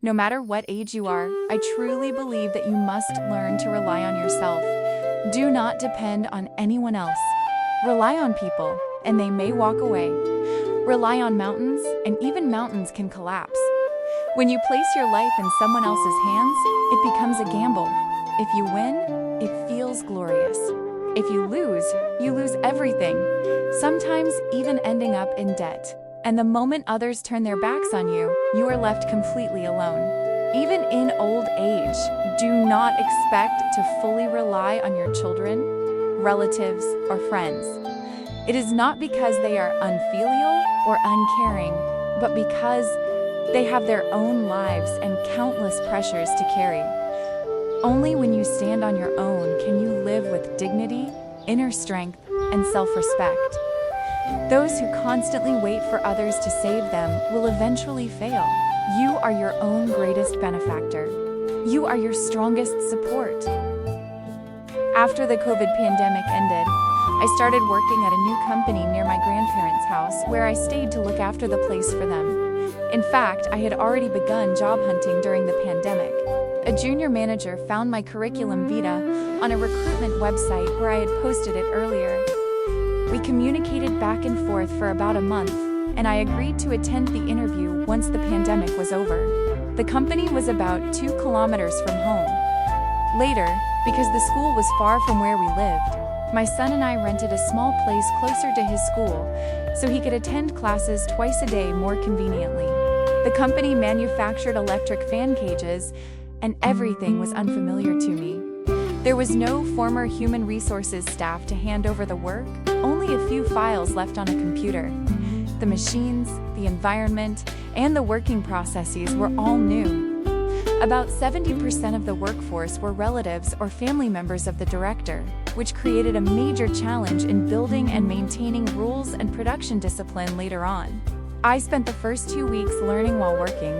No matter what age you are, I truly believe that you must learn to rely on yourself. Do not depend on anyone else. Rely on people, and they may walk away. Rely on mountains, and even mountains can collapse. When you place your life in someone else's hands, it becomes a gamble. If you win, it feels glorious. If you lose everything, sometimes even ending up in debt. And the moment others turn their backs on you, you are left completely alone. Even in old age, do not expect to fully rely on your children, relatives, or friends. It is not because they are unfilial or uncaring, but because they have their own lives and countless pressures to carry. Only when you stand on your own can you live with dignity, inner strength, and self-respect. Those who constantly wait for others to save them will eventually fail. You are your own greatest benefactor. You are your strongest support. After the COVID pandemic ended, I started working at a new company near my grandparents' house where I stayed to look after the place for them. In fact, I had already begun job hunting during the pandemic. A junior manager found my curriculum vitae on a recruitment website where I had posted it earlier. We communicated back and forth for about a month, and I agreed to attend the interview once the pandemic was over. The company was about 2 kilometers from home. Later, because the school was far from where we lived, my son and I rented a small place closer to his school so he could attend classes twice a day more conveniently. The company manufactured electric fan cages, and everything was unfamiliar to me. There was no former human resources staff to hand over the work, only a few files left on a computer. The machines, the environment, and the working processes were all new. About 70% of the workforce were relatives or family members of the director, which created a major challenge in building and maintaining rules and production discipline later on. I spent the first 2 weeks learning while working,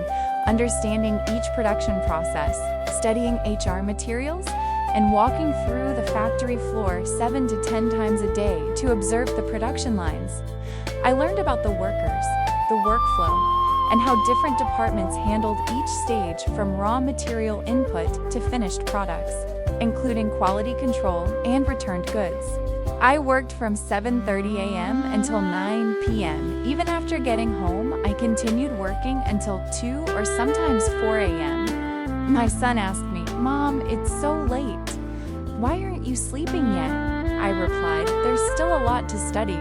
understanding each production process, studying HR materials, and walking through the factory floor 7 to 10 times a day to observe the production lines. I learned about the workers, the workflow, and how different departments handled each stage from raw material input to finished products, including quality control and returned goods. I worked from 7:30 a.m. until 9 p.m. Even after getting home, I continued working until 2 or sometimes 4 a.m. My son asked me, "Mom, it's so late. Why aren't you sleeping yet?" I replied, "There's still a lot to study.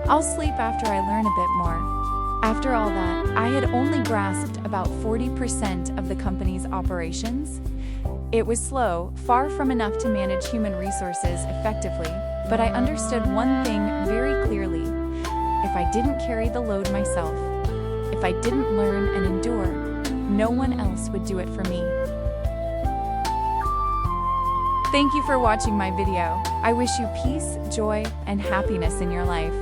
I'll sleep after I learn a bit more." After all that, I had only grasped about 40% of the company's operations. It was slow, far from enough to manage human resources effectively, but I understood one thing very clearly. If I didn't carry the load myself, if I didn't learn and endure, no one else would do it for me. Thank you for watching my video. I wish you peace, joy, and happiness in your life.